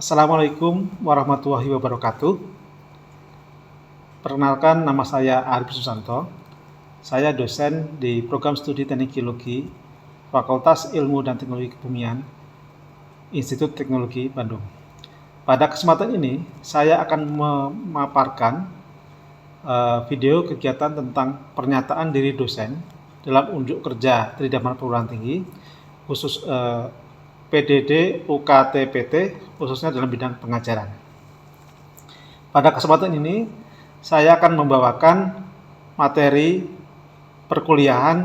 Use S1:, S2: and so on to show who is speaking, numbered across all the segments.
S1: Assalamualaikum warahmatullahi wabarakatuh. Perkenalkan, nama saya Arif Susanto. Saya dosen di Program Studi Teknik Geologi, Fakultas Ilmu dan Teknologi Kebumian, Institut Teknologi Bandung. Pada kesempatan ini, saya akan memaparkan video kegiatan tentang pernyataan diri dosen dalam unjuk kerja Tridharma Perguruan Tinggi, khusus PDD UKT-PT, khususnya dalam bidang pengajaran. Pada kesempatan ini, saya akan membawakan materi perkuliahan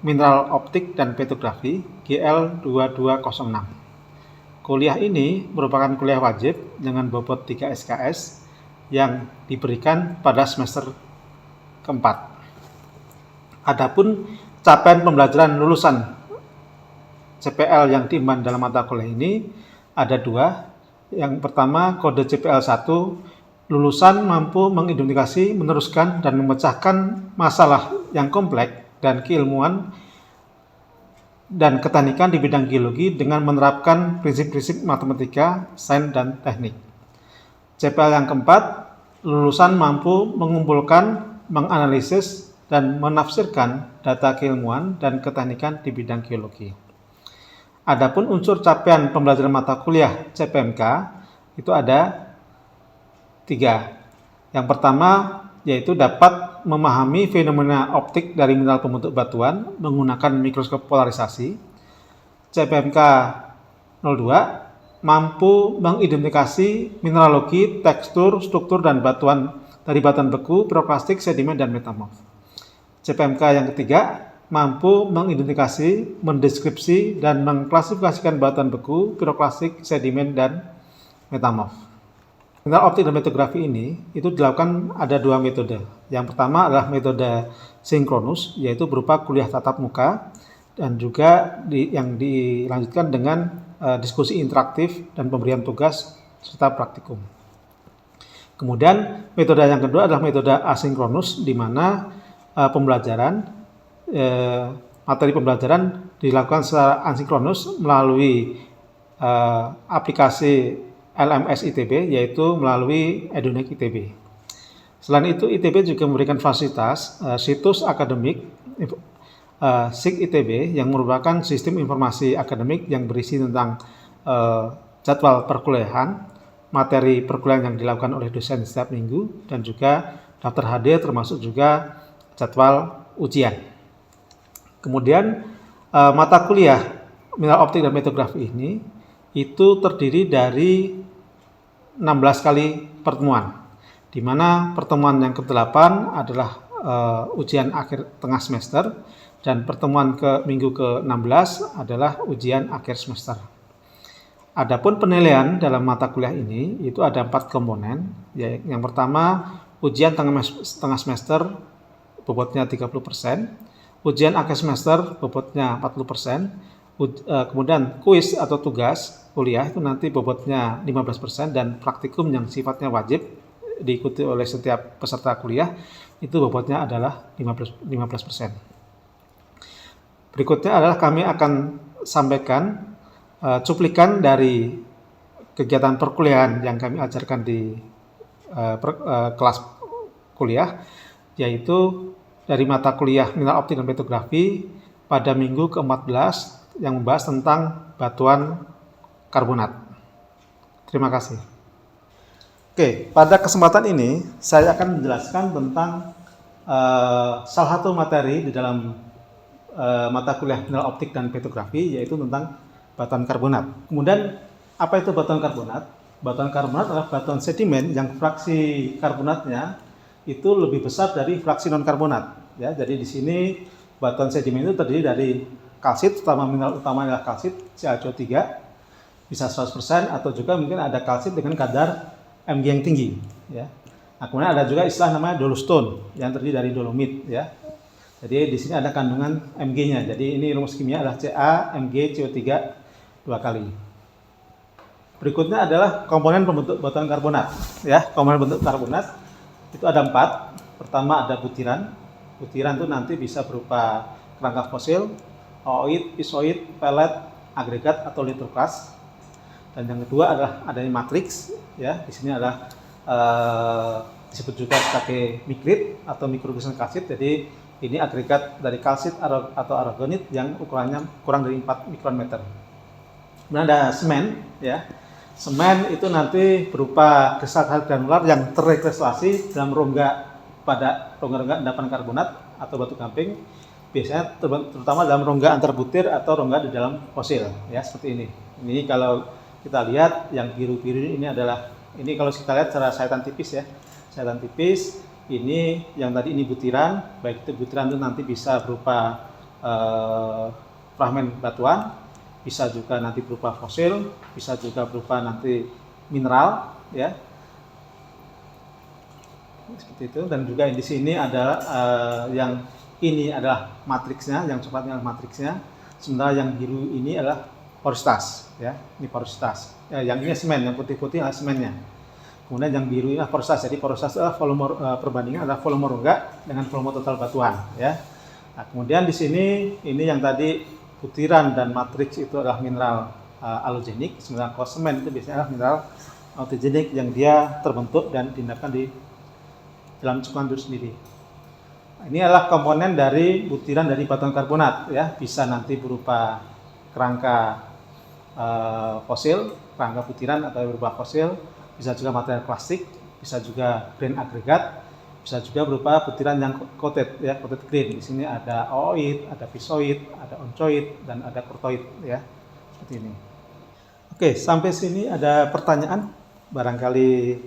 S1: Mineral Optik dan Petrografi GL 2206. Kuliah ini merupakan kuliah wajib dengan bobot 3 SKS yang diberikan pada semester keempat. Adapun capaian pembelajaran lulusan CPL yang diemban dalam mata kuliah ini ada dua. Yang pertama, kode CPL 1, lulusan mampu mengidentifikasi, meneruskan, dan memecahkan masalah yang kompleks dan keilmuan dan keteknikan di bidang geologi dengan menerapkan prinsip-prinsip matematika, sains, dan teknik. CPL yang keempat, lulusan mampu mengumpulkan, menganalisis, dan menafsirkan data keilmuan dan keteknikan di bidang geologi. Adapun unsur capaian pembelajaran mata kuliah CPMK itu ada 3. Yang pertama yaitu dapat memahami fenomena optik dari mineral pembentuk batuan menggunakan mikroskop polarisasi. CPMK 02 mampu mengidentifikasi mineralogi, tekstur, struktur, dan batuan dari batuan beku, piroklastik, sedimen, dan metamorf. CPMK yang ketiga mampu mengidentifikasi, mendeskripsi, dan mengklasifikasikan batuan beku, piroklastik, sedimen, dan metamorf. Mineral optik dan petrografi ini itu dilakukan ada 2 metode. Yang pertama adalah metode sinkronus, yaitu berupa kuliah tatap muka, dan juga yang dilanjutkan dengan diskusi interaktif dan pemberian tugas serta praktikum. Kemudian metode yang kedua adalah metode asinkronus, di mana materi pembelajaran dilakukan secara asinkronus melalui aplikasi LMS ITB, yaitu melalui Edunic ITB. Selain itu, ITB juga memberikan fasilitas situs akademik SIG ITB yang merupakan sistem informasi akademik yang berisi tentang jadwal perkuliahan, materi perkuliahan yang dilakukan oleh dosen setiap minggu, dan juga daftar hadir termasuk juga jadwal ujian. Kemudian mata kuliah mineral optik dan petrografi ini itu terdiri dari 16 kali pertemuan, di mana pertemuan yang ke-8 adalah ujian akhir tengah semester, dan pertemuan minggu ke-16 adalah ujian akhir semester. Adapun penilaian dalam mata kuliah ini itu ada 4 komponen. Yang pertama, ujian tengah semester bobotnya 30%, ujian akhir semester bobotnya 40%, kemudian kuis atau tugas kuliah itu nanti bobotnya 15%, dan praktikum yang sifatnya wajib diikuti oleh setiap peserta kuliah itu bobotnya adalah 15%. Berikutnya adalah kami akan sampaikan cuplikan dari kegiatan perkuliahan yang kami ajarkan di kelas kuliah, yaitu dari mata kuliah mineral optik dan petrografi pada minggu ke-14 yang membahas tentang batuan karbonat. Terima kasih. Oke, pada kesempatan ini saya akan menjelaskan tentang salah satu materi di dalam mata kuliah mineral optik dan petrografi, yaitu tentang batuan karbonat. Kemudian, apa itu batuan karbonat? Batuan karbonat adalah batuan sedimen yang fraksi karbonatnya itu lebih besar dari fraksi non-karbonat. Ya, jadi di sini batuan sedimen itu terdiri dari kalsit, mineral utamanya adalah kalsit CaCO3, bisa 100%, atau juga mungkin ada kalsit dengan kadar Mg yang tinggi. Ya. Nah, kemudian ada juga istilah namanya dolostone yang terdiri dari dolomit. Ya. Jadi di sini ada kandungan Mg-nya. Jadi ini rumus kimia adalah Ca, Mg, CO3 2 kali. Berikutnya adalah komponen pembentuk batuan karbonat. Ya, komponen pembentuk karbonat itu ada 4. Pertama ada butiran. Butiran itu nanti bisa berupa kerangka fosil, ooid, isoid, pelet, agregat, atau litroklas. Dan yang kedua adalah adanya matriks, ya. Di sini adalah disebut juga sebagai mikrit atau mikrokristal kalsit. Jadi ini agregat dari kalsit atau aragonit yang ukurannya kurang dari 4 mikrometer. Kemudian ada semen, ya. Semen itu nanti berupa kristal granular yang terkristalasi dalam rongga pada rongga-rongga endapan karbonat atau batu gamping, biasanya terutama dalam rongga antar butir atau rongga di dalam fosil, ya, seperti ini. Ini kalau kita lihat yang biru-biru ini adalah, ini kalau kita lihat secara sayatan tipis, ya, sayatan tipis. Ini yang tadi ini butiran, baik itu butiran itu nanti bisa berupa fragmen batuan, bisa juga nanti berupa fosil, bisa juga berupa nanti mineral, ya, seperti itu. Dan juga di sini ada yang ini adalah matriksnya, yang coklatnya adalah matriksnya, sementara yang biru ini adalah porositas, ya, ini porositas. Yang ini semen, yang putih-putih adalah semennya. Kemudian yang biru ini adalah porositas. Jadi porositas adalah volume perbandingan adalah volume rongga dengan volume total batuan, ya. Nah, kemudian di sini ini yang tadi butiran dan matriks itu adalah mineral alogenik, sementara kalau semen itu biasanya adalah mineral autogenik yang dia terbentuk dan diendapkan di dalam cekuan itu sendiri. Ini adalah komponen dari butiran dari batuan karbonat, ya, bisa nanti berupa kerangka fosil, kerangka butiran atau berupa fosil, bisa juga material plastik, bisa juga grain agregat, bisa juga berupa butiran yang coated, ya, coated grain. Di sini ada ooid, ada pisoid, ada oncoid, dan ada kurtoid, ya, seperti ini. Oke, sampai sini ada pertanyaan? Barangkali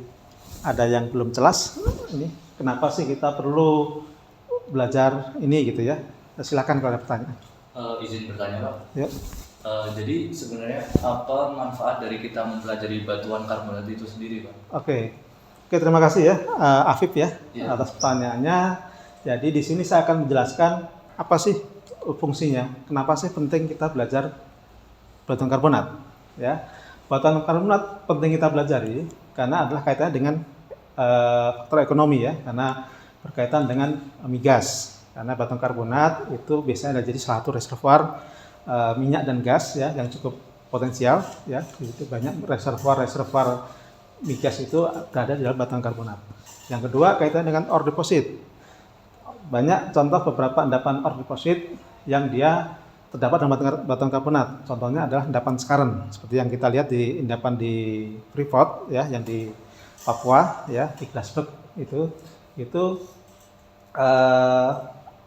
S1: ada yang belum jelas. Ini kenapa sih kita perlu belajar ini gitu, ya? Silakan kalau ada pertanyaan.
S2: Izin bertanya, Pak.
S1: Ya.
S2: Jadi sebenarnya apa manfaat dari kita mempelajari batuan karbonat itu sendiri, Pak?
S1: Oke, terima kasih, ya, Afif, ya,
S2: Ya,
S1: atas pertanyaannya. Jadi di sini saya akan menjelaskan apa sih fungsinya, kenapa sih penting kita belajar batuan karbonat, ya. Batuan karbonat penting kita pelajari karena adalah kaitannya dengan faktor ekonomi, ya, karena berkaitan dengan migas. Karena batuan karbonat itu biasanya jadi salah satu reservoir minyak dan gas, ya, yang cukup potensial, ya. Itu banyak reservoir migas itu berada di dalam batuan karbonat. Yang kedua kaitannya dengan ore deposit. Banyak contoh beberapa endapan ore deposit yang dia terdapat dalam batuan karbonat. Contohnya adalah endapan skarn, seperti yang kita lihat di endapan di Freeport, ya, yang di Papua, ya, di Grasberg itu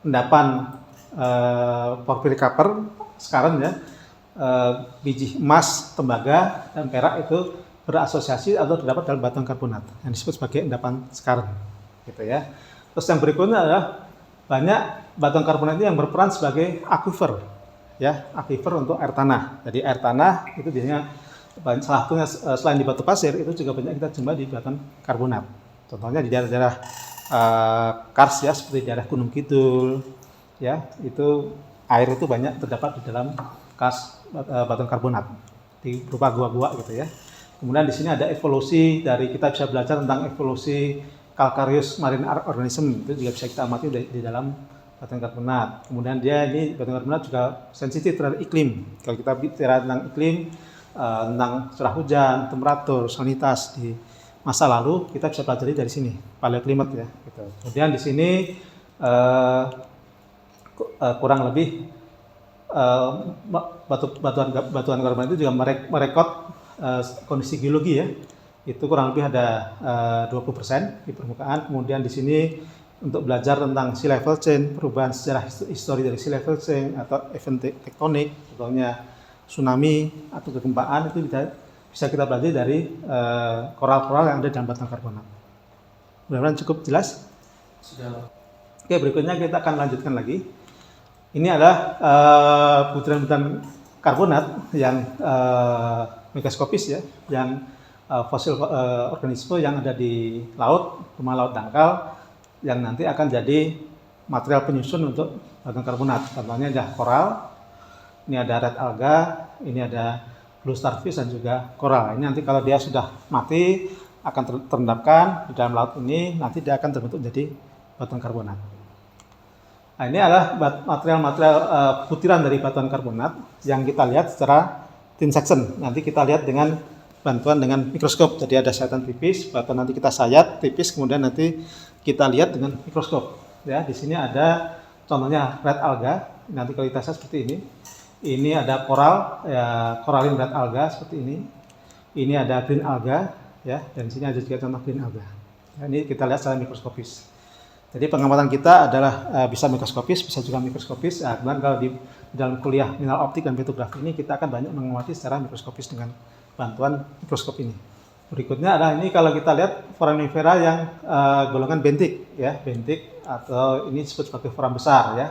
S1: endapan porphyry copper, skarn, ya, biji emas, tembaga, dan perak itu berasosiasi atau terdapat dalam batuan karbonat yang disebut sebagai endapan skarn, gitu, ya. Terus yang berikutnya adalah banyak batuan karbonat itu yang berperan sebagai aquifer, ya, aquifer untuk air tanah. Jadi air tanah itu biasanya salah satunya selain di batu pasir itu juga banyak kita jumpa di batuan karbonat. Contohnya di daerah-daerah kars, ya, seperti daerah Gunung Kidul, ya, itu air itu banyak terdapat di dalam kars batuan karbonat di berupa gua-gua, gitu, ya. Kemudian di sini ada evolusi dari, kita bisa belajar tentang evolusi calcareous marine organism, itu juga bisa kita amati di dalam batuan karbonat. Kemudian dia ini batuan karbonat juga sensitif terhadap iklim. Kalau kita bicara tentang iklim, tentang curah hujan, temperatur, salinitas di masa lalu, kita bisa pelajari dari sini, paleoclimate, ya, gitu. Kemudian di sini kurang lebih batuan karbonat itu juga merekod kondisi geologi, ya, itu kurang lebih ada 20% di permukaan. Kemudian di sini untuk belajar tentang sea level change, perubahan sejarah histori dari sea level change atau event tektonik, contohnya tsunami atau kegempaan, itu bisa kita pelajari dari koral-koral yang ada dalam batuan karbonat. Mudah-mudahan cukup jelas.
S2: Sudah.
S1: Oke, berikutnya kita akan lanjutkan lagi. Ini adalah butiran-butiran karbonat yang mikroskopis, ya, yang fosil organisme yang ada di laut, rumah laut dangkal, yang nanti akan jadi material penyusun untuk batuan karbonat. Contohnya ada koral, ini ada red alga, ini ada blue starfish, dan juga koral. Ini nanti kalau dia sudah mati akan terendapkan di dalam laut ini, nanti dia akan terbentuk jadi batuan karbonat. Nah, ini adalah material-material butiran dari batuan karbonat yang kita lihat secara thin section. Nanti kita lihat dengan bantuan dengan mikroskop. Jadi ada sayatan tipis, batuan nanti kita sayat tipis, kemudian nanti kita lihat dengan mikroskop. Ya, di sini ada contohnya red alga, nanti kualitasnya seperti ini. Ini ada koral, ya, koralin red alga seperti ini. Ini ada green alga, ya, dan sini ada juga contoh green alga. Ya, ini kita lihat secara mikroskopis. Jadi pengamatan kita adalah bisa mikroskopis, bisa juga mikroskopis. Nah, kemudian kalau di dalam kuliah mineral optik dan petrografi ini kita akan banyak mengamati secara mikroskopis dengan bantuan mikroskop ini. Berikutnya adalah ini kalau kita lihat foraminifera yang golongan bentik, ya, bentik atau ini disebut sebagai foram besar, ya.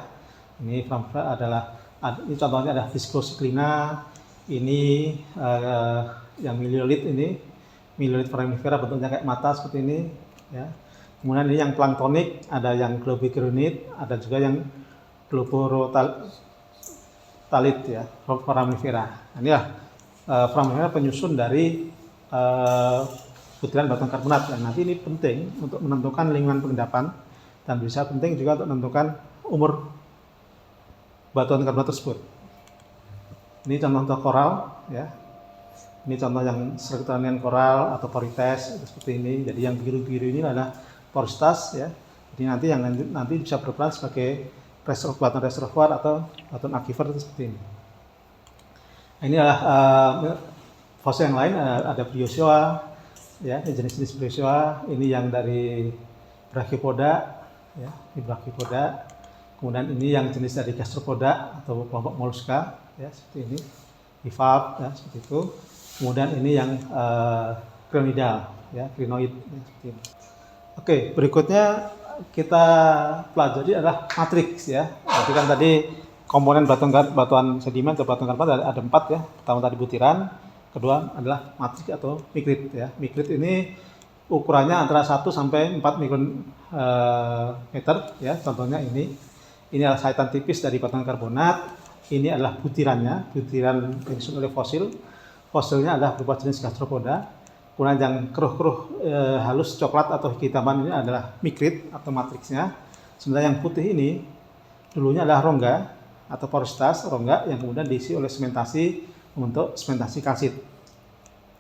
S1: Ini foraminifera adalah ini contohnya adalah Discocyclina, ini yang miliolit ini, miliolit foraminifera bentuknya kayak mata seperti ini, ya. Kemudian ini yang planktonik, ada yang globigranit, ada juga yang globorotalit, ya, foraminifera. Inilah foraminifera penyusun dari butiran batuan karbonat. Dan nanti ini penting untuk menentukan lingkungan pengendapan dan bisa penting juga untuk menentukan umur batuan karbonat tersebut. Ini contoh koral, ya. Ini contoh yang strukturnya koral atau porites seperti ini. Jadi yang biru-biru ini adalah porositas, ya. Jadi nanti bisa berperan sebagai batuan reservoir atau batuan aquifer seperti ini. Ini adalah fosil yang lain, ada Bryozoa, ya, jenis-jenis Bryozoa. Ini yang dari Brachiopoda, ya, ini Brachiopoda. Kemudian ini yang jenis dari Gastropoda atau kelompok molluska, ya, seperti ini, bivalve, ya, seperti itu. Kemudian ini yang crinoidal, ya, crinoid, ya, seperti ini. Oke, berikutnya kita pelajari adalah matriks, ya. Jadi kan tadi komponen batuan sedimen atau batuan karbonat ada 4, ya. Pertama tadi butiran, kedua adalah matriks atau mikrit, ya. Mikrit ini ukurannya antara 1 sampai 4 mikrometer, ya. Contohnya ini adalah sayatan tipis dari batuan karbonat. Ini adalah butirannya, butiran yang disusun oleh fosil. Fosilnya adalah berupa jenis gastropoda. Kemudian yang keruh-keruh halus coklat atau kehitaman ini adalah mikrit atau matriksnya. Sementara yang putih ini dulunya adalah rongga atau porositas rongga yang kemudian diisi oleh sementasi membentuk sementasi kalsit.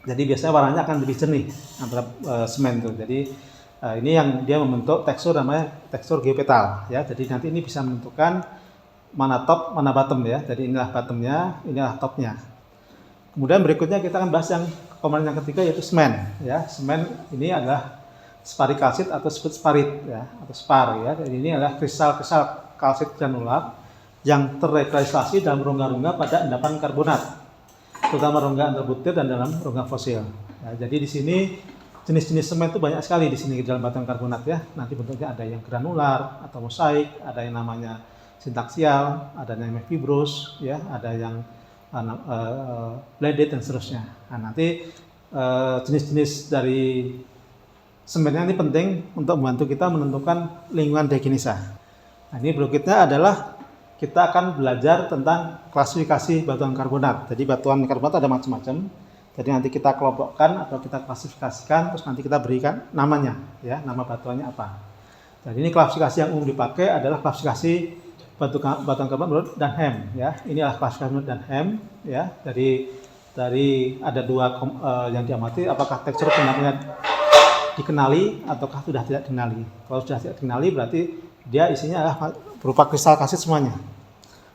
S1: Jadi biasanya warnanya akan lebih jernih antara semen itu. Jadi ini yang dia membentuk tekstur namanya tekstur geopetal, ya. Jadi nanti ini bisa menentukan mana top mana bottom, ya. Jadi inilah bottomnya, inilah topnya. Kemudian berikutnya kita akan bahas yang komponen yang ketiga yaitu semen, ya. Semen ini adalah sparikalsit atau disebut sparit, ya, atau spar, ya. Jadi ini adalah kristal-kristal kalsit granular yang terrekristalisasi dalam rongga-rongga pada endapan karbonat, terutama rongga antarbutir dan dalam rongga fosil. Ya, jadi di sini jenis-jenis semen itu banyak sekali di sini dalam batuan karbonat, ya. Nanti bentuknya ada yang granular atau mosaik, ada yang namanya sintaksial, ada yang namanya fibrous, ya, ada yang blended dan seterusnya. Nah, nanti jenis-jenis dari semennya ini penting untuk membantu kita menentukan lingkungan diagenesa. Nah, ini berikutnya adalah kita akan belajar tentang klasifikasi batuan karbonat. Jadi batuan karbonat ada macam-macam. Jadi nanti kita kelompokkan atau kita klasifikasikan, terus nanti kita berikan namanya, ya, nama batuannya apa. Jadi ini klasifikasi yang umum dipakai adalah klasifikasi batuan karbonat menurut Dunham, ya. Ini adalah klasifikasi menurut Dunham, ya. Dari ada dua yang diamati, apakah tekstur pendapatnya dikenali ataukah sudah tidak dikenali. Kalau sudah tidak dikenali berarti dia isinya adalah berupa kristal kalsit semuanya.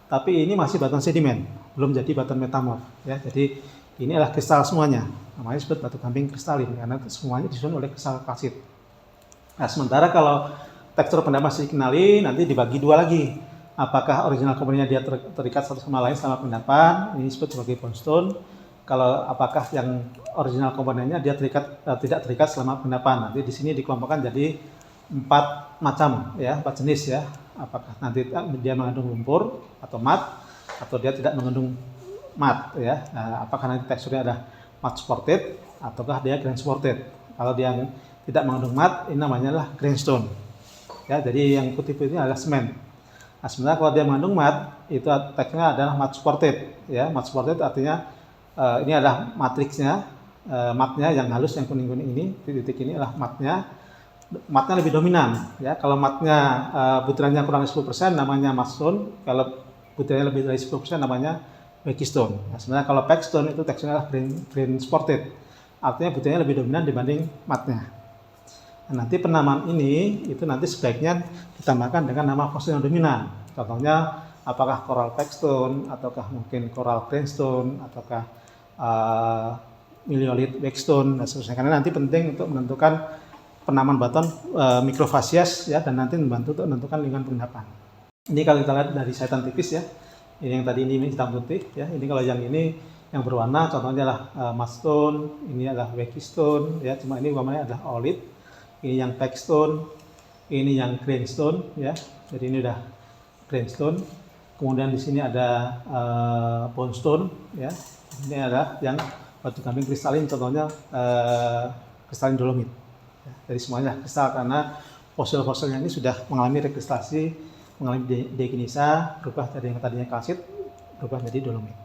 S1: Tapi ini masih batuan sedimen, belum jadi batuan metamorf, ya. Jadi ini adalah kristal semuanya. Namanya disebut batu gamping kristalin karena semuanya disusun oleh kristal kalsit. Nah, sementara kalau tekstur pendapat masih dikenali, nanti dibagi dua lagi. Apakah original komponennya dia terikat satu sama lain selama pengendapan, ini disebut sebagai bondstone. Kalau apakah yang original komponennya dia tidak terikat selama pengendapan. Nanti di sini dikelompokkan jadi 4 macam, ya, 4 jenis, ya. Apakah nanti dia mengandung lumpur atau mat, atau dia tidak mengandung mat, ya. Nah, apakah nanti teksturnya ada mat supported ataukah dia grain supported. Kalau dia tidak mengandung mat, ini namanya adalah greenstone, ya. Jadi yang putih-putih ini adalah semen. Nah, sebenarnya kalau dia mengandung mat, itu teksturnya adalah mat supported, ya. Mat supported artinya ini adalah matriksnya, matnya yang halus yang kuning-kuning ini, titik ini adalah matnya. Matnya lebih dominan, ya. Kalau matnya butirannya kurang dari 10% namanya mat stone, kalau butirannya lebih dari 10% namanya wake stone. Nah, sebenarnya kalau pack stone itu teksturnya adalah grain supported. artinya butirannya lebih dominan dibanding matnya. Nah, nanti penamaan ini itu nanti sebaiknya ditambahkan dengan nama fosil yang dominan. Contohnya apakah coral pegstone, ataukah mungkin coral greenstone, ataukah meliolith waxstone dan seterusnya. Karena nanti penting untuk menentukan penamaan batuan mikrofasias ya, dan nanti membantu untuk menentukan lingkungan pengendapan. Ini kalau kita lihat dari sayitan tipis ya. Ini yang tadi ini hitam putih ya. Ini kalau yang ini yang berwarna contohnya adalah mudstone, ini adalah waxstone ya. Cuma ini warnanya adalah olive. Ini yang pegstone, ini yang greenstone ya. Jadi ini udah greenstone. Kemudian di sini ada bonestone ya. Ini adalah yang batu gamping kristalin, contohnya kristalin dolomit. Ya, jadi semuanya kristal karena fosil-fosilnya ini sudah mengalami rekristalasi, mengalami degenisa, berubah dari yang tadinya kalsit berubah menjadi dolomit.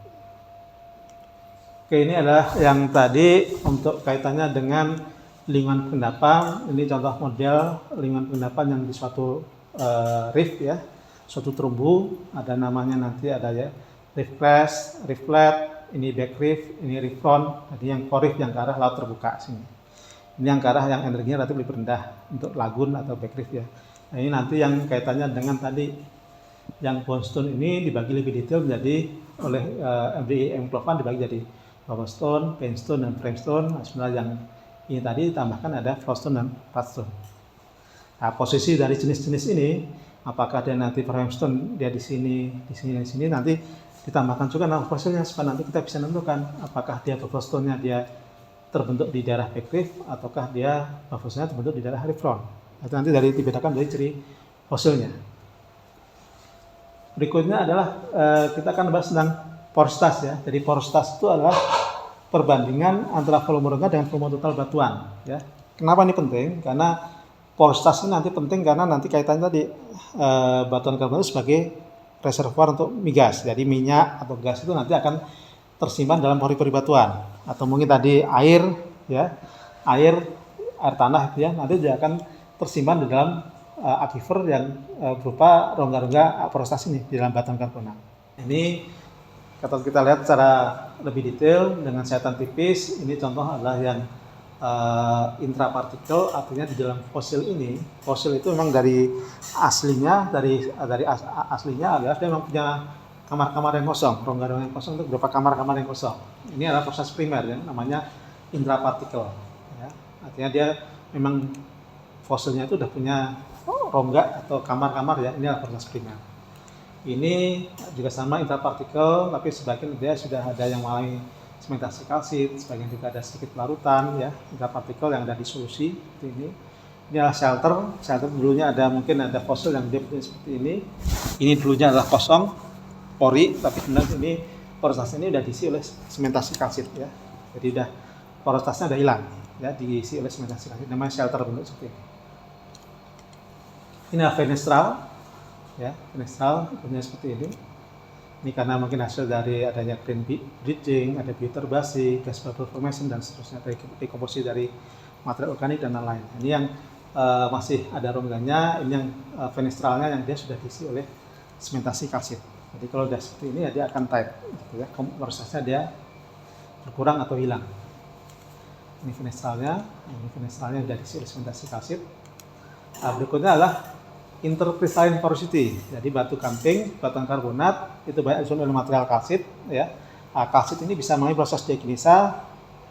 S1: Oke, ini adalah yang tadi untuk kaitannya dengan lingkungan pengendapan. Ini contoh model lingkungan pengendapan yang di suatu reef ya, suatu terumbu, ada namanya nanti ada ya, reef crest, reef flat, ini back reef, ini reef front. Jadi yang core reef yang ke arah laut terbuka sini. Ini yang ke arah yang energinya relatif lebih rendah untuk lagun atau back reef ya. Nah, ini nanti yang kaitannya dengan tadi yang bonestone ini dibagi lebih detail menjadi oleh MDI Mclovan dibagi jadi lowestone, painstone, dan framestone. Nah, sebenarnya yang ini tadi ditambahkan ada flowstone dan flatstone. Nah, posisi dari jenis-jenis ini, apakah dia nanti framestone dia di sini, di sini, nanti ditambahkan juga nama fosilnya supaya nanti kita bisa menentukan apakah dia flowstone-nya dia terbentuk di daerah back reef ataukah dia fosilnya terbentuk di daerah reef front. Itu nanti dari dibedakan dari ciri fosilnya. Berikutnya adalah kita akan bahas tentang porositas ya. Jadi porositas itu adalah perbandingan antara volume rongga dengan volume total batuan ya. Kenapa ini penting? Karena porositas ini nanti penting karena nanti kaitannya tadi batuan karbon itu sebagai reservoir untuk migas. Jadi minyak atau gas itu nanti akan tersimpan dalam pori-pori batuan, atau mungkin tadi air ya, air tanah itu ya, nanti dia akan tersimpan di dalam aquifer yang berupa rongga-rongga porositas ini di dalam batuan karbonat. Ini kalau kita lihat secara lebih detail dengan sayitan tipis, ini contoh adalah yang intrapartikel, artinya di dalam fosil ini, fosil itu memang dari aslinya, aslinya adalah dia memang punya kamar-kamar yang kosong, rongga-rongga yang kosong itu beberapa kamar-kamar yang kosong. Ini adalah proses primer ya, namanya intrapartikel. Ya. Artinya dia memang fosilnya itu sudah punya rongga atau kamar-kamar ya, ini adalah proses primer. Ini juga sama intrapartikel, tapi sebagian dia sudah ada yang mengalami sementasi kalsit, sebagian juga ada sedikit larutan ya, intrapartikel yang ada di solusi seperti ini. Ini adalah shelter dulunya ada mungkin ada fosil yang dia punya seperti ini. Ini dulunya adalah kosong, pori, tapi kemudian ini porositasnya ini sudah diisi oleh sementasi kalsit ya. Jadi udah porositasnya sudah hilang ya, diisi oleh sementasi kalsit, namanya shelter bentuk seperti ini. Ini adalah fenestral. Ya, fenestral bentuknya seperti ini. Ini karena mungkin hasil dari adanya green bridging, ada bioturbasi, gas bubble formation dan seterusnya, dari dekomposisi dari material organik dan lain-lain. Ini yang masih ada rongganya, ini yang fenestralnya yang dia sudah diisi oleh sementasi kalsit. Jadi kalau sudah seperti ini ya dia akan tight, gitu ya. Porositasnya dia berkurang atau hilang. Ini fenestralnya sudah diisi oleh sementasi kalsit. Nah, berikutnya adalah intercrystalline porosity. Jadi batu gamping, batuan karbonat itu banyak disusun oleh material kalsit ya. Nah, kalsit ini bisa melalui proses degenisa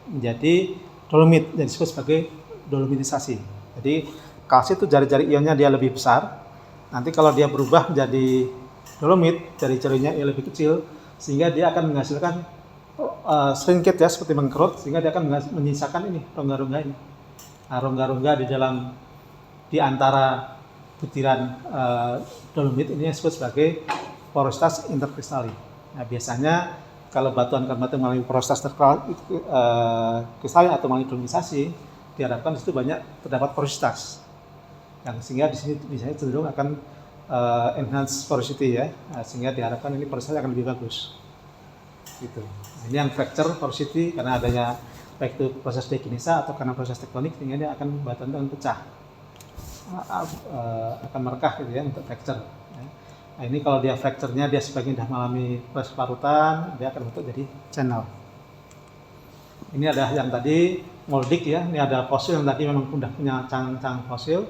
S1: menjadi dolomit yang disebut sebagai dolomitisasi. Jadi kalsit itu jari-jari ionnya dia lebih besar. Nanti kalau dia berubah menjadi dolomit, jari-jarinya yang lebih kecil sehingga dia akan menghasilkan shrinkage ya, seperti mengkerut, sehingga dia akan menyisakan ini rongga-rongga ini. Nah, rongga-rongga di antara butiran dolomit ini disebut sebagai porositas interkristallin. Nah, biasanya kalau batuan karbonat melalui porositas kristalin atau melalui dolomisasi, diharapkan di situ banyak terdapat porositas, yang sehingga di sini misalnya cenderung akan enhance porosity ya, nah, sehingga diharapkan ini porositas akan lebih bagus. Gitu. Nah, ini yang fracture porosity karena adanya baik itu proses degenisa atau karena proses tektonik, sehingga dia akan batuan pecah. Akan merekah gitu ya untuk fracture. Nah, ini kalau dia fracture-nya dia sebagian sudah mengalami proses parutan, dia akan bentuk jadi channel. Ini adalah yang tadi moldik ya. Ini ada fosil yang tadi memang udah punya cangang-cangang fosil.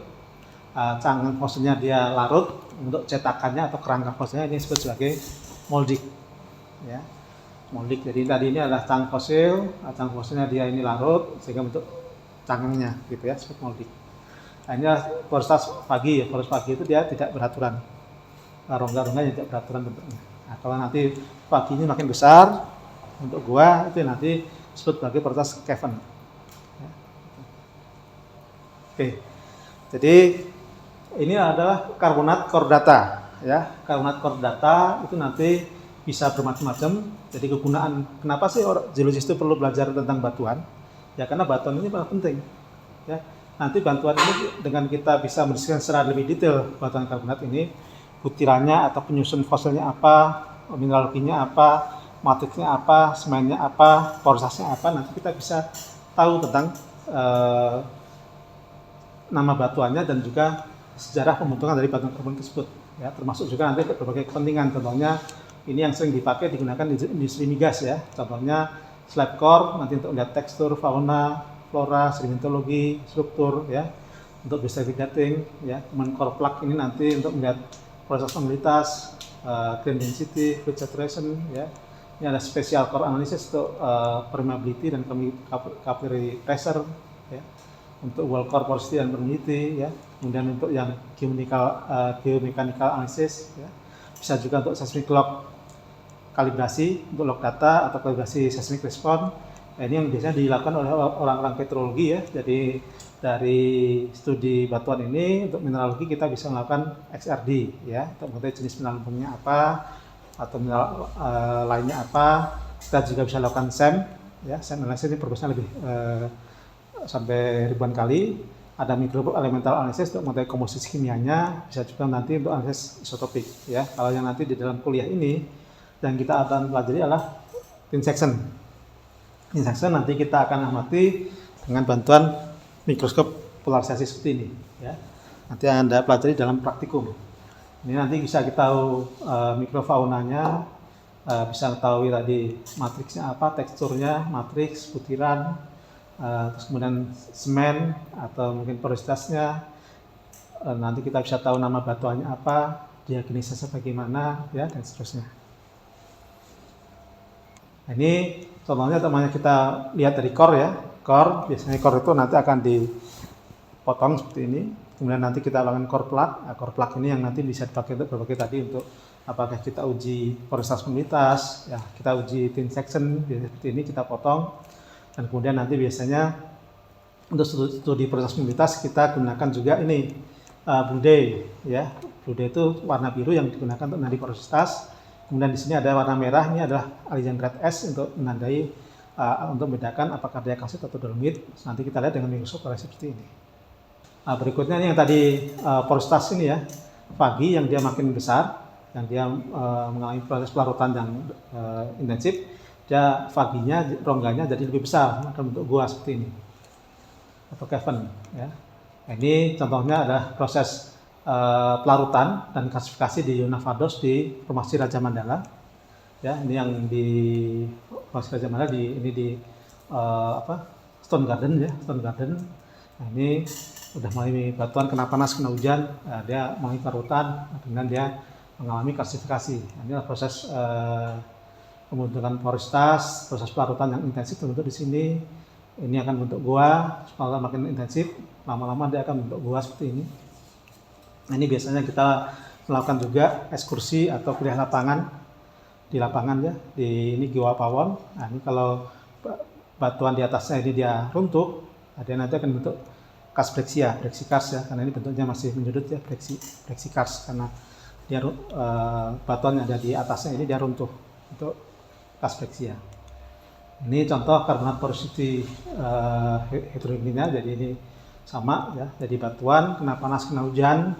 S1: Cangang fosilnya dia larut, untuk cetakannya atau kerangka fosilnya ini disebut sebagai moldik ya. Moldik. Jadi tadi ini adalah cangang fosilnya dia ini larut sehingga bentuk cangangnya gitu ya, disebut moldik. Nah, ini porositas Fagi ya. Porositas Fagi itu dia tidak beraturan, rongga-rongganya tidak beraturan bentuknya. Nah, kalau nanti Fagi ini makin besar untuk gua itu nanti disebut sebagai porositas cavern. Ya. Oke, jadi ini adalah karbonat chordata ya. Karbonat chordata itu nanti bisa bermacam-macam. Jadi kegunaan, kenapa sih geologis itu perlu belajar tentang batuan? Ya karena batuan ini sangat penting ya. Nanti bantuan ini dengan kita bisa mendiskusikan secara lebih detail batuan karbonat ini, butirannya atau penyusun fosilnya apa, mineraloginya apa, matriksnya apa, semennya apa, porositasnya apa, nanti kita bisa tahu tentang nama batuannya dan juga sejarah pembentukan dari batuan karbonat tersebut ya, termasuk juga nanti berbagai kepentingan. Contohnya ini yang sering dipakai digunakan di industri migas ya, contohnya slab core nanti untuk melihat tekstur, fauna, flora, sedimentologi, struktur ya, untuk baseline dating ya. Kemudian core plug ini nanti untuk melihat proses mobilitas, grain density, fluid saturation ya. Ini ada special core analysis untuk permeability dan capillary pressure ya, untuk wall core porosity dan permeability ya. Kemudian untuk yang geomechanical analysis ya, bisa juga untuk seismic log kalibrasi, untuk log data atau kalibrasi seismic response. Nah, ini yang biasanya dilakukan oleh orang-orang petrologi ya. Jadi dari studi batuan ini untuk mineralogi kita bisa melakukan XRD ya, untuk mengetahui jenis mineral lempungnya apa atau mineral lainnya apa. Kita juga bisa lakukan SEM ya. SEM analysis ini progresnya lebih sampai ribuan kali. Ada micro elemental analysis untuk mengetahui komposisi kimianya, bisa juga nanti untuk analisis isotopik ya. Kalau yang nanti di dalam kuliah ini dan kita akan pelajari adalah thin section. Section nanti kita akan amati dengan bantuan mikroskop polarisasi seperti ini ya. Nanti Anda pelajari dalam praktikum. Ini nanti bisa kita tahu mikrofaunanya, bisa tahu tadi matriksnya apa, teksturnya, matriks, butiran, terus kemudian semen atau mungkin porositasnya. Nanti kita bisa tahu nama batuannya apa, diagnosisnya bagaimana ya, dan seterusnya. Nah, ini contohnya temannya kita lihat dari core ya. Core, biasanya core itu nanti akan dipotong seperti ini. Kemudian nanti kita lakukan core plug. Nah, core plug ini yang nanti bisa dipakai untuk berbagai tadi, untuk apakah kita uji porositas komunitas, ya kita uji thin section seperti ini kita potong. Dan kemudian nanti biasanya untuk studi porositas komunitas kita gunakan juga ini Blue Day ya. Blue Day itu warna biru yang digunakan untuk menandai porositas. Kemudian di sini ada warna merah, ini adalah alignment grade S untuk menandai untuk membedakan apakah dia kalsit atau dolomit. Nanti kita lihat dengan mikroskop seperti ini. Nah, berikutnya ini yang tadi porositas ini ya, Fagi yang dia makin besar, yang dia mengalami proses pelarutan yang intensif, dia Faginya, rongganya jadi lebih besar, akan bentuk gua seperti ini atau cavern ya. Nah, ini contohnya adalah proses pelarutan dan klasifikasi di Yunavados di Formasi Raja Mandala ya. Ini yang di Formasi Raja Mandala di Stone Garden ya, Stone Garden. Nah, ini udah mulai batuan kena panas, kena hujan, dia mengalami pelarutan, kemudian dia mengalami klasifikasi. Nah, inilah proses pembentukan porositas, proses pelarutan yang intensif terbentuk di sini. Ini akan bentuk gua, kalau makin intensif, lama-lama dia akan bentuk gua seperti ini. Nah, ini biasanya kita melakukan juga ekskursi atau kuliah lapangan di lapangan ya, di ini Gua Pawon. Nah, ini kalau batuan di atasnya ini dia runtuh, dia nanti akan bentuk brexikars ya, karena ini bentuknya masih menyudut ya, brexikars karena dia batuan yang ada di atasnya ini dia runtuh untuk kasbreksia. Ini contoh karbonat porosity heterogennya, jadi ini sama ya, jadi batuan kena panas, kena hujan,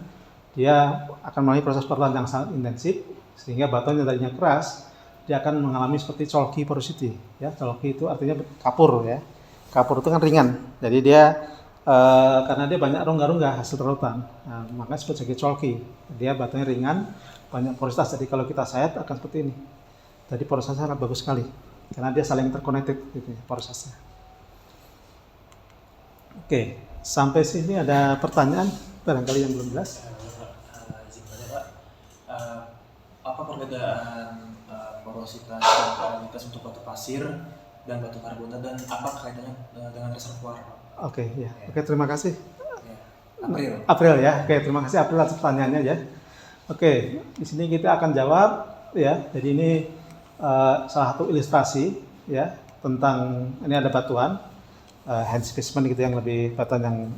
S1: dia akan melalui proses pelarutan yang sangat intensif sehingga batuan yang tadinya keras dia akan mengalami seperti chalky porosity ya. Chalky itu artinya kapur ya. Kapur itu kan ringan, jadi dia karena dia banyak rongga-rongga hasil pelarutan, nah, makanya disebut sebagai chalky. Dia batuannya ringan, banyak porositas, jadi kalau kita sayat akan seperti ini. Jadi porositasnya sangat bagus sekali karena dia saling terconnected gitu ya, porositasnya. Oke, sampai sini ada pertanyaan barangkali yang belum jelas.
S3: Izin saja Pak, apa perbedaan porositas dan porositas untuk batu pasir dan batu karbonat dan apa kaitannya dengan reservoir Pak?
S1: Oke, ya. Oke, terima kasih.
S3: Ya. April.
S1: April ya. Oke, terima kasih April atas pertanyaannya ya. Oke, di sini kita akan jawab ya. Jadi ini salah satu ilustrasi ya tentang ini ada batuan hand specimen gitu yang lebih batuan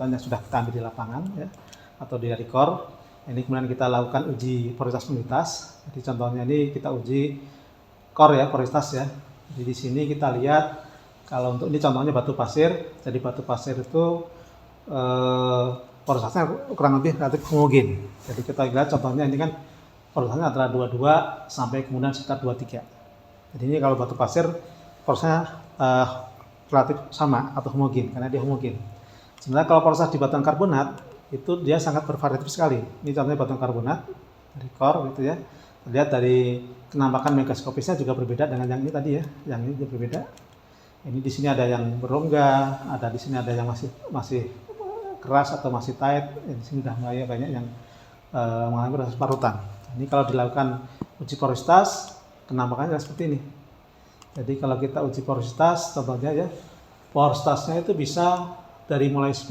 S1: yang sudah kita ambil di lapangan ya atau dari core. Ini kemudian kita lakukan uji porositas lumitas. Jadi contohnya ini kita uji core ya, porositas ya. Jadi di sini kita lihat kalau untuk ini contohnya batu pasir. Jadi batu pasir itu porositasnya kurang lebih relatif homogen. Jadi kita lihat contohnya ini kan porositasnya antara 22 sampai kemudian sekitar 23. Jadi ini kalau batu pasir porositasnya relatif sama atau homogen karena dia homogen. Sebenarnya kalau porositas di batuan karbonat itu dia sangat bervariatif sekali. Ini contohnya batuan karbonat dari core gitu ya. Lihat dari kenampakan megaskopisnya juga berbeda dengan yang ini tadi ya. Yang ini juga berbeda. Ini di sini ada yang berongga, ada di sini ada yang masih keras atau masih tight. Di sini sudah mulai banyak yang mengalami proses parutan. Ini kalau dilakukan uji porositas, kenampakannya seperti ini. Jadi kalau kita uji porositas, contohnya ya, porositasnya itu bisa dari mulai 10%,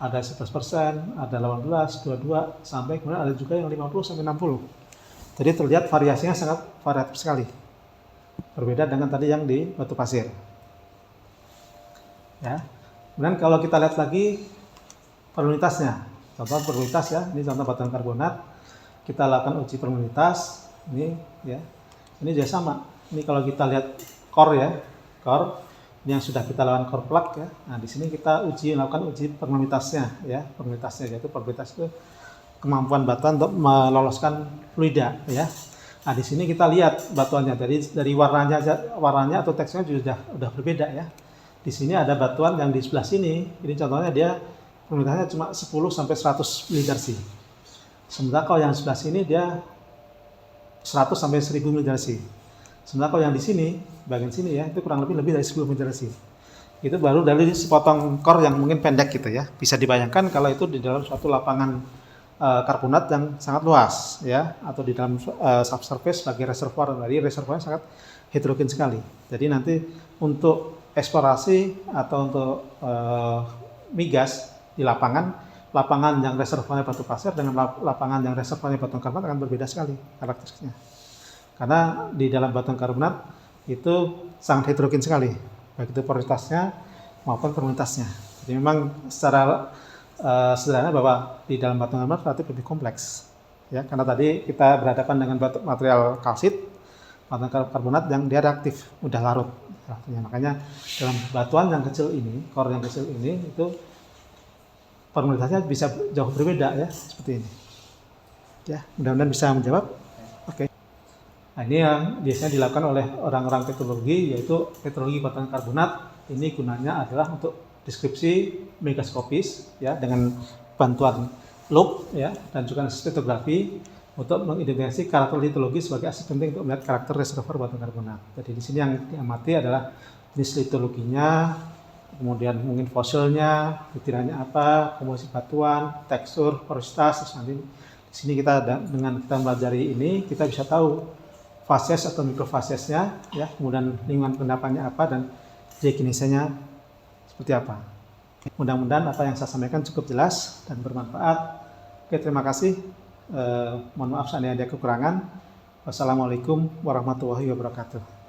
S1: ada 11%, ada 18, 22, sampai kemudian ada juga yang 50 sampai 60. Jadi terlihat variasinya sangat variatif sekali. Berbeda dengan tadi yang di batu pasir. Ya. Kemudian kalau kita lihat lagi perunitasnya, contoh perunitas ya, ini contoh batuan karbonat, kita lakukan uji perunitas, ini ya, ini juga sama. Ini kalau kita lihat core ya, core yang sudah kita lakukan core plug ya. Nah di sini kita lakukan uji permeabilitasnya ya, permeabilitasnya yaitu permeabilitas itu kemampuan batuan untuk meloloskan fluida ya. Nah di sini kita lihat batuannya dari warnanya atau teksturnya juga sudah berbeda ya. Di sini ada batuan yang di sebelah sini, ini contohnya dia permeabilitasnya cuma 10 sampai 100 milidarsi. Sementara kalau yang sebelah sini dia 100 sampai 1000 milidarsi. Sementara kalau yang di sini, bagian sini ya, itu kurang lebih dari 10 milidarsi. Itu baru dari sepotong core yang mungkin pendek gitu ya. Bisa dibayangkan kalau itu di dalam suatu lapangan karbonat yang sangat luas ya, atau di dalam subsurface sebagai reservoir. Dari reservoirnya sangat heterogen sekali. Jadi nanti untuk eksplorasi atau untuk migas di lapangan yang reservoirnya batu pasir dengan lapangan yang reservoirnya batu karbonat akan berbeda sekali karakteristiknya. Karena di dalam batuan karbonat itu sangat heterogen sekali, baik itu porositasnya maupun permeabilitasnya. Jadi memang secara sederhana bahwa di dalam batuan karbonat relatif lebih kompleks, ya karena tadi kita berhadapan dengan material kalsit, batuan karbonat yang dia reaktif, mudah larut. Makanya dalam batuan yang kecil ini, core yang kecil ini itu permeabilitasnya bisa jauh berbeda ya, seperti ini. Ya, mudah-mudahan bisa menjawab. Oke. Nah, ini yang biasanya dilakukan oleh orang-orang petrologi, yaitu petrologi batuan karbonat. Ini gunanya adalah untuk deskripsi megaskopis, ya, dengan bantuan loop, ya, dan juga stratigrafi untuk mengidentifikasi karakter litologi sebagai aspek penting untuk melihat karakter reservoir batuan karbonat. Jadi di sini yang diamati adalah jenis litologinya, kemudian mungkin fosilnya, butirannya apa, komposisi batuan, tekstur, porositas. Terus nanti di sini dengan kita mempelajari ini, kita bisa tahu fases atau mikrofasesnya, ya, kemudian lingkungan pendapannya apa dan geokinesanya seperti apa. Mudah-mudahan apa yang saya sampaikan cukup jelas dan bermanfaat. Oke, terima kasih. Mohon maaf seandainya ada kekurangan. Wassalamualaikum warahmatullahi wabarakatuh.